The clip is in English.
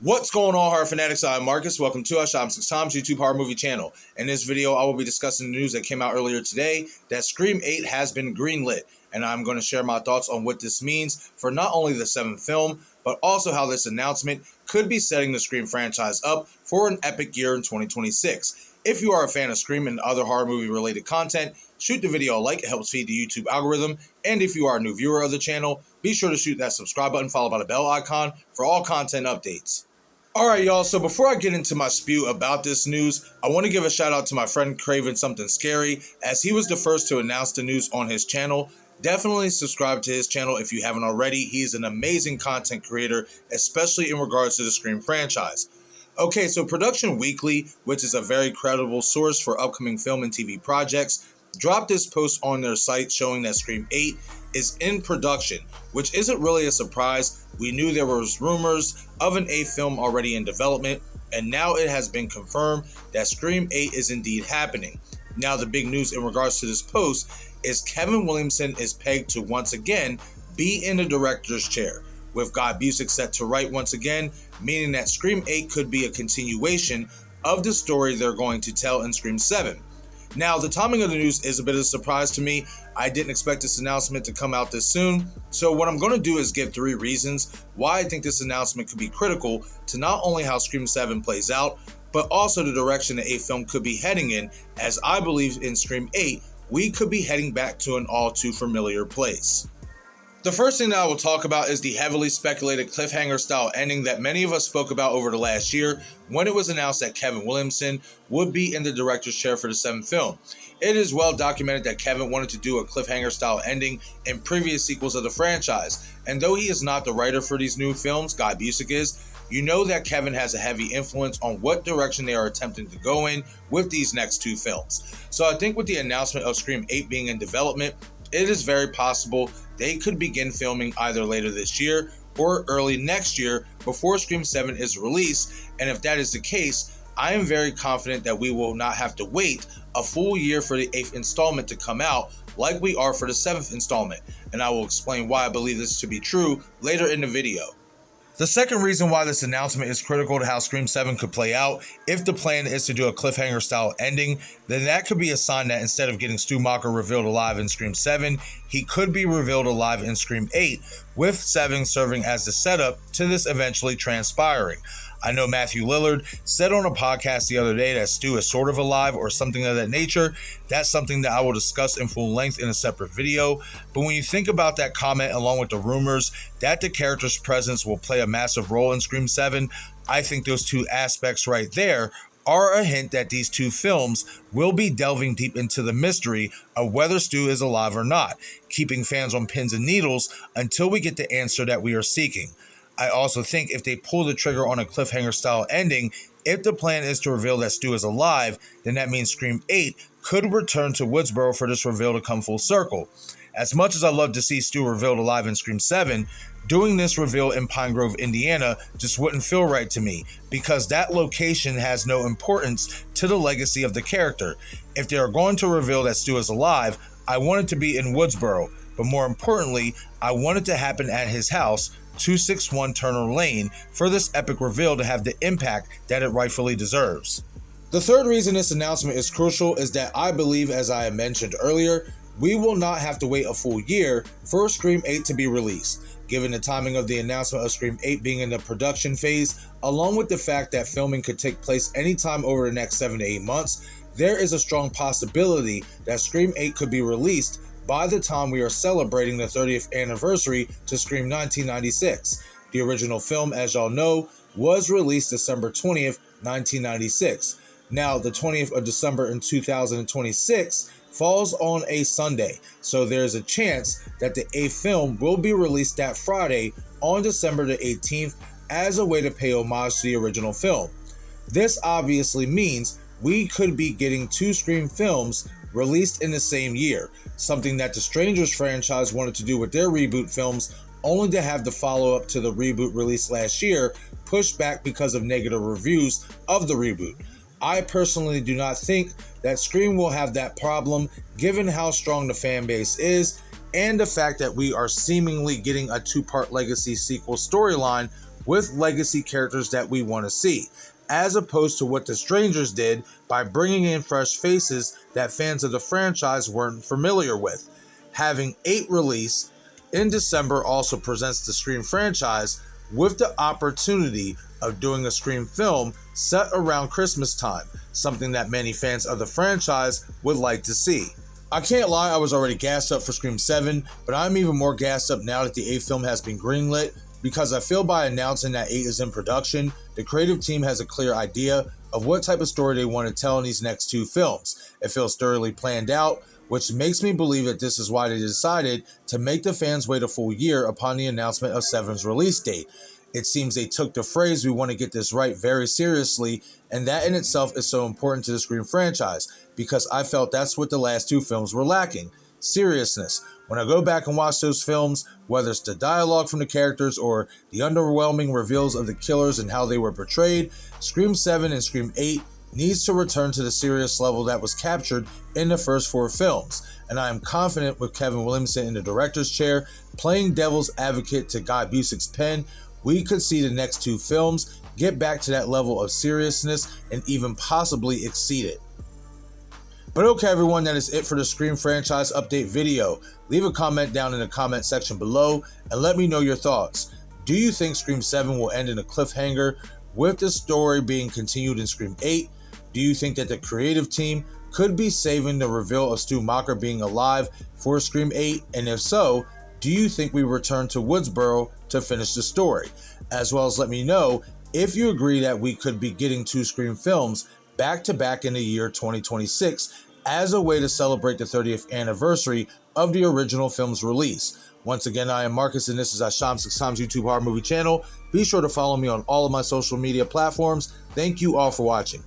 What's going on, horror fanatics? I'm Marcus. Welcome to our Shop 6 Times YouTube horror movie channel. In this video, I will be discussing the news that came out earlier today that Scream 8 has been greenlit, and I'm going to share my thoughts on what this means for not only the 7th film, but also how this announcement could be setting the Scream franchise up for an epic year in 2026. If you are a fan of Scream and other horror movie related content, shoot the video a like. It helps feed the YouTube algorithm. And if you are a new viewer of the channel, be sure to shoot that subscribe button followed by the bell icon for all content updates. Alright y'all, so before I get into my spew about this news, I want to give a shout out to my friend Craven Something Scary, as he was the first to announce the news on his channel. Definitely subscribe to his channel if you haven't already. He's an amazing content creator, especially in regards to the Scream franchise. Okay, so Production Weekly, which is a very credible source for upcoming film and TV projects, dropped this post on their site showing that Scream 8 is in production, which isn't really a surprise. We knew there was rumors of an 8th film already in development, and now it has been confirmed that Scream 8 is indeed happening. Now the big news in regards to this post is Kevin Williamson is pegged to once again be in the director's chair, with Guy Busick set to write once again, meaning that Scream 8 could be a continuation of the story they're going to tell in Scream 7. Now, the timing of the news is a bit of a surprise to me. I didn't expect this announcement to come out this soon. So what I'm going to do is give 3 reasons why I think this announcement could be critical to not only how Scream 7 plays out, but also the direction the 8th film could be heading in, as I believe in Scream 8, we could be heading back to an all too familiar place. The first thing that I will talk about is the heavily speculated cliffhanger style ending that many of us spoke about over the last year when it was announced that Kevin Williamson would be in the director's chair for the 7th film. It is well documented that Kevin wanted to do a cliffhanger style ending in previous sequels of the franchise, and though he is not the writer for these new films, Guy Busick is, you know that Kevin has a heavy influence on what direction they are attempting to go in with these next 2 films. So I think with the announcement of Scream 8 being in development, it is very possible they could begin filming either later this year or early next year before Scream 7 is released, and if that is the case, I am very confident that we will not have to wait a full year for the 8th installment to come out like we are for the 7th installment, and I will explain why I believe this to be true later in the video. The second reason why this announcement is critical to how Scream 7 could play out, if the plan is to do a cliffhanger style ending, then that could be a sign that instead of getting Stumacher revealed alive in Scream 7, he could be revealed alive in Scream 8, with 7 serving as the setup to this eventually transpiring. I know Matthew Lillard said on a podcast the other day that Stu is sort of alive or something of that nature. That's something that I will discuss in full length in a separate video. But when you think about that comment along with the rumors that the character's presence will play a massive role in Scream 7, I think those 2 aspects right there are a hint that these 2 films will be delving deep into the mystery of whether Stu is alive or not, keeping fans on pins and needles until we get the answer that we are seeking. I also think if they pull the trigger on a cliffhanger style ending, if the plan is to reveal that Stu is alive, then that means Scream 8 could return to Woodsboro for this reveal to come full circle. As much as I love to see Stu revealed alive in Scream 7, doing this reveal in Pine Grove, Indiana just wouldn't feel right to me, because that location has no importance to the legacy of the character. If they are going to reveal that Stu is alive, I want it to be in Woodsboro, but more importantly, I want it to happen at his house, 261 Turner Lane, for this epic reveal to have the impact that it rightfully deserves. The third reason this announcement is crucial is that I believe, as I mentioned earlier, we will not have to wait a full year for Scream 8 to be released. Given the timing of the announcement of Scream 8 being in the production phase, along with the fact that filming could take place anytime over the next 7 to 8 months, there is a strong possibility that Scream 8 could be released by the time we are celebrating the 30th anniversary to Scream 1996. The original film, as y'all know, was released December 20th, 1996. Now, the 20th of December in 2026 falls on a Sunday, so there's a chance that the 8th film will be released that Friday on December the 18th as a way to pay homage to the original film. This obviously means we could be getting 2 Scream films released in the same year, something that the Strangers franchise wanted to do with their reboot films, only to have the follow-up to the reboot released last year pushed back because of negative reviews of the reboot. I personally do not think that Scream will have that problem, given how strong the fan base is and the fact that we are seemingly getting a 2-part legacy sequel storyline with legacy characters that we want to see, as opposed to what the Strangers did by bringing in fresh faces that fans of the franchise weren't familiar with. Having 8 release in December also presents the Scream franchise with the opportunity of doing a Scream film set around Christmas time, something that many fans of the franchise would like to see. I can't lie, I was already gassed up for Scream 7, but I'm even more gassed up now that the 8th film has been greenlit, because I feel by announcing that 8 is in production, the creative team has a clear idea of what type of story they want to tell in these next 2 films. It feels thoroughly planned out, which makes me believe that this is why they decided to make the fans wait a full year upon the announcement of 7's release date. It seems they took the phrase "we want to get this right" very seriously, and that in itself is so important to the Scream franchise, because I felt that's what the last 2 films were lacking: seriousness. When I go back and watch those films, whether it's the dialogue from the characters or the underwhelming reveals of the killers and how they were portrayed, Scream 7 and Scream 8 needs to return to the serious level that was captured in the first 4 films, and I am confident with Kevin Williamson in the director's chair playing devil's advocate to Guy Busick's pen, we could see the next 2 films get back to that level of seriousness and even possibly exceed it. But okay everyone, that is it for the Scream franchise update video. Leave a comment down in the comment section below and let me know your thoughts. Do you think Scream 7 will end in a cliffhanger with the story being continued in Scream 8? Do you think that the creative team could be saving the reveal of Stumacher being alive for Scream 8? And if so, do you think we return to Woodsboro to finish the story? As well as let me know if you agree that we could be getting 2 Scream films back to back in the year 2026 as a way to celebrate the 30th anniversary of the original film's release. Once again, I am Marcus and this is Asham 6 Times YouTube Horror Movie Channel. Be sure to follow me on all of my social media platforms. Thank you all for watching.